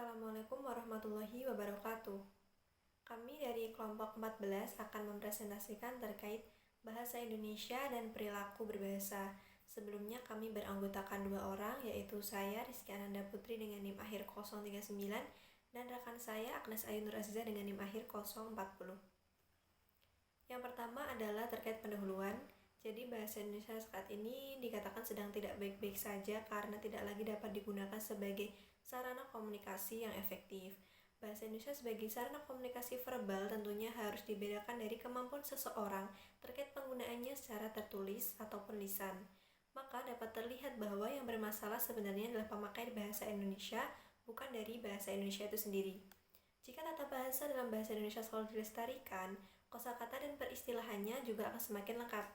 Assalamualaikum warahmatullahi wabarakatuh. Kami dari kelompok 14 akan mempresentasikan terkait bahasa Indonesia dan perilaku berbahasa. Sebelumnya kami beranggotakan 2 orang, yaitu saya Rizky Ananda Putri dengan NIM akhir 039 dan rekan saya Agnes Ayu Nur Aziza dengan NIM akhir 040. Yang pertama adalah terkait pendahuluan. Jadi bahasa Indonesia saat ini dikatakan sedang tidak baik-baik saja karena tidak lagi dapat digunakan sebagai sarana komunikasi yang efektif. Bahasa Indonesia sebagai sarana komunikasi verbal tentunya harus dibedakan dari kemampuan seseorang terkait penggunaannya secara tertulis ataupun lisan. Maka dapat terlihat bahwa yang bermasalah sebenarnya adalah pemakai bahasa Indonesia, bukan dari bahasa Indonesia itu sendiri. Jika tata bahasa dalam bahasa Indonesia selalu dilestarikan, kosakata dan peristilahannya juga akan semakin lengkap.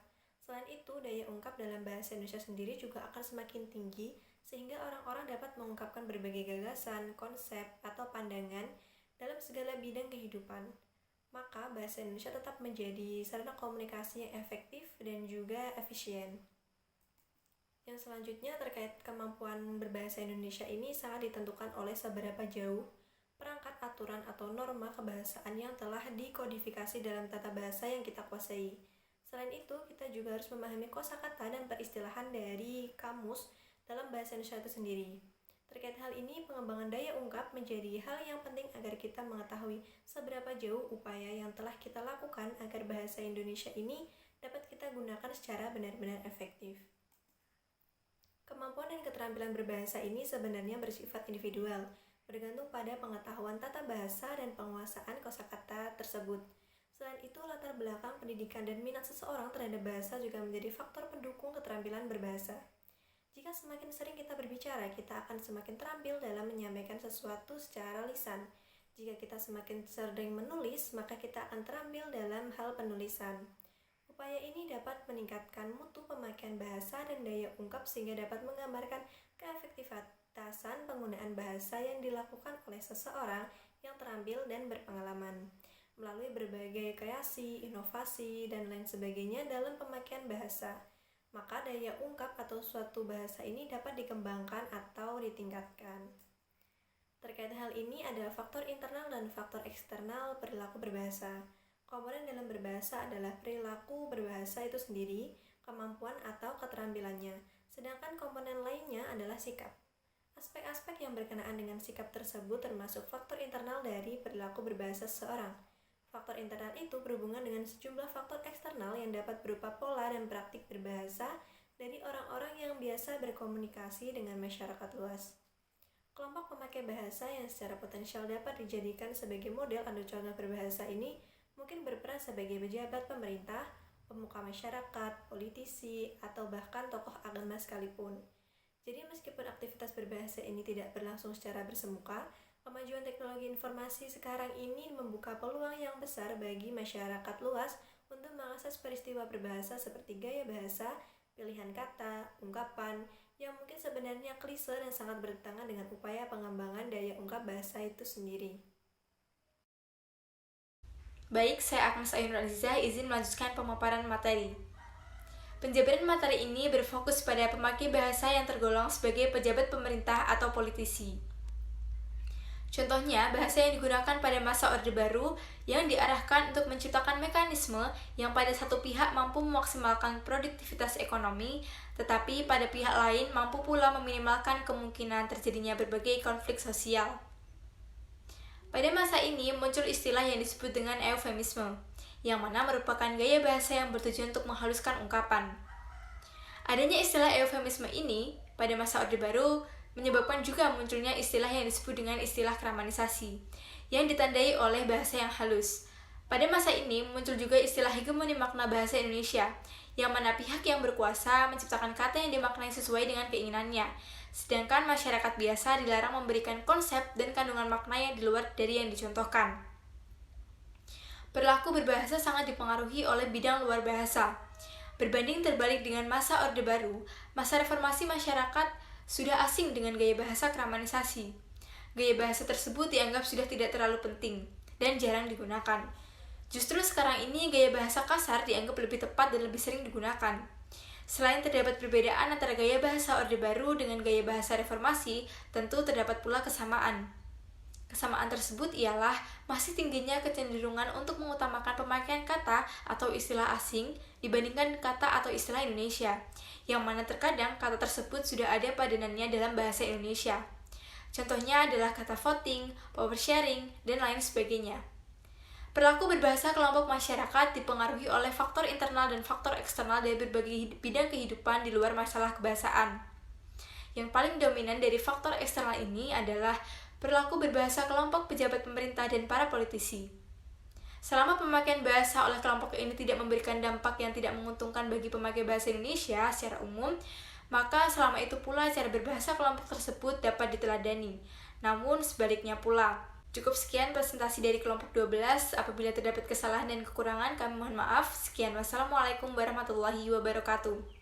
Selain itu, daya ungkap dalam bahasa Indonesia sendiri juga akan semakin tinggi, sehingga orang-orang dapat mengungkapkan berbagai gagasan, konsep, atau pandangan dalam segala bidang kehidupan. Maka, bahasa Indonesia tetap menjadi sarana komunikasi yang efektif dan juga efisien. Yang selanjutnya terkait kemampuan berbahasa Indonesia ini sangat ditentukan oleh seberapa jauh perangkat aturan atau norma kebahasaan yang telah dikodifikasi dalam tata bahasa yang kita kuasai. Selain itu, kita juga harus memahami kosakata dan peristilahan dari kamus dalam bahasa Indonesia itu sendiri. Terkait hal ini, pengembangan daya ungkap menjadi hal yang penting agar kita mengetahui seberapa jauh upaya yang telah kita lakukan agar bahasa Indonesia ini dapat kita gunakan secara benar-benar efektif. Kemampuan dan keterampilan berbahasa ini sebenarnya bersifat individual, bergantung pada pengetahuan tata bahasa dan penguasaan kosakata tersebut. Selain itu, latar belakang pendidikan dan minat seseorang terhadap bahasa juga menjadi faktor pendukung keterampilan berbahasa. Jika semakin sering kita berbicara, kita akan semakin terampil dalam menyampaikan sesuatu secara lisan. Jika kita semakin sering menulis, maka kita akan terampil dalam hal penulisan. Upaya ini dapat meningkatkan mutu pemakaian bahasa dan daya ungkap sehingga dapat menggambarkan keefektivitasan penggunaan bahasa yang dilakukan oleh seseorang yang terampil dan berpengalaman melalui berbagai kreasi, inovasi, dan lain sebagainya dalam pemakaian bahasa. Maka daya ungkap atau suatu bahasa ini dapat dikembangkan atau ditingkatkan. Terkait hal ini ada faktor internal dan faktor eksternal perilaku berbahasa. Komponen dalam berbahasa adalah perilaku berbahasa itu sendiri, kemampuan atau keterampilannya, sedangkan komponen lainnya adalah sikap. Aspek-aspek yang berkenaan dengan sikap tersebut termasuk faktor internal dari perilaku berbahasa seseorang. Faktor internal itu berhubungan dengan sejumlah faktor eksternal yang dapat berupa pola dan praktik berbahasa dari orang-orang yang biasa berkomunikasi dengan masyarakat luas. Kelompok pemakai bahasa yang secara potensial dapat dijadikan sebagai model atau contoh berbahasa ini mungkin berperan sebagai pejabat pemerintah, pemuka masyarakat, politisi, atau bahkan tokoh agama sekalipun. Jadi meskipun aktivitas berbahasa ini tidak berlangsung secara bersemuka, kemajuan teknologi informasi sekarang ini membuka peluang yang besar bagi masyarakat luas untuk mengakses peristiwa berbahasa seperti gaya bahasa, pilihan kata, ungkapan, yang mungkin sebenarnya klise dan sangat bertentangan dengan upaya pengembangan daya ungkap bahasa itu sendiri. Baik, saya Agnes Ayu Nur Aziza izin melanjutkan pemaparan materi. Penjabaran materi ini berfokus pada pemakai bahasa yang tergolong sebagai pejabat pemerintah atau politisi. Contohnya, bahasa yang digunakan pada masa Orde Baru yang diarahkan untuk menciptakan mekanisme yang pada satu pihak mampu memaksimalkan produktivitas ekonomi, tetapi pada pihak lain mampu pula meminimalkan kemungkinan terjadinya berbagai konflik sosial. Pada masa ini muncul istilah yang disebut dengan eufemisme, yang mana merupakan gaya bahasa yang bertujuan untuk menghaluskan ungkapan. Adanya istilah eufemisme ini pada masa Orde Baru menyebabkan juga munculnya istilah yang disebut dengan istilah kramanisasi, yang ditandai oleh bahasa yang halus. Pada masa ini muncul juga istilah hegemoni makna bahasa Indonesia, yang mana pihak yang berkuasa menciptakan kata yang dimaknai sesuai dengan keinginannya, sedangkan masyarakat biasa dilarang memberikan konsep dan kandungan makna yang di luar dari yang dicontohkan. Perilaku berbahasa sangat dipengaruhi oleh bidang luar bahasa. Berbanding terbalik dengan masa Orde Baru, masa reformasi masyarakat sudah asing dengan gaya bahasa kramanisasi. Gaya bahasa tersebut dianggap sudah tidak terlalu penting dan jarang digunakan. Justru sekarang ini gaya bahasa kasar dianggap lebih tepat dan lebih sering digunakan. Selain terdapat perbedaan antara gaya bahasa Orde Baru dengan gaya bahasa reformasi, tentu terdapat pula kesamaan. Kesamaan tersebut ialah masih tingginya kecenderungan untuk mengutamakan pemakaian kata atau istilah asing dibandingkan kata atau istilah Indonesia, yang mana terkadang kata tersebut sudah ada padanannya dalam bahasa Indonesia. Contohnya adalah kata voting, power sharing, dan lain sebagainya. Perilaku berbahasa kelompok masyarakat dipengaruhi oleh faktor internal dan faktor eksternal dari berbagai bidang kehidupan di luar masalah kebahasaan. Yang paling dominan dari faktor eksternal ini adalah perilaku berbahasa kelompok pejabat pemerintah dan para politisi. Selama pemakaian bahasa oleh kelompok ini tidak memberikan dampak yang tidak menguntungkan bagi pemakai bahasa Indonesia secara umum, maka selama itu pula cara berbahasa kelompok tersebut dapat diteladani. Namun sebaliknya pula. Cukup sekian presentasi dari kelompok 12. Apabila terdapat kesalahan dan kekurangan, kami mohon maaf. Sekian, wassalamualaikum warahmatullahi wabarakatuh.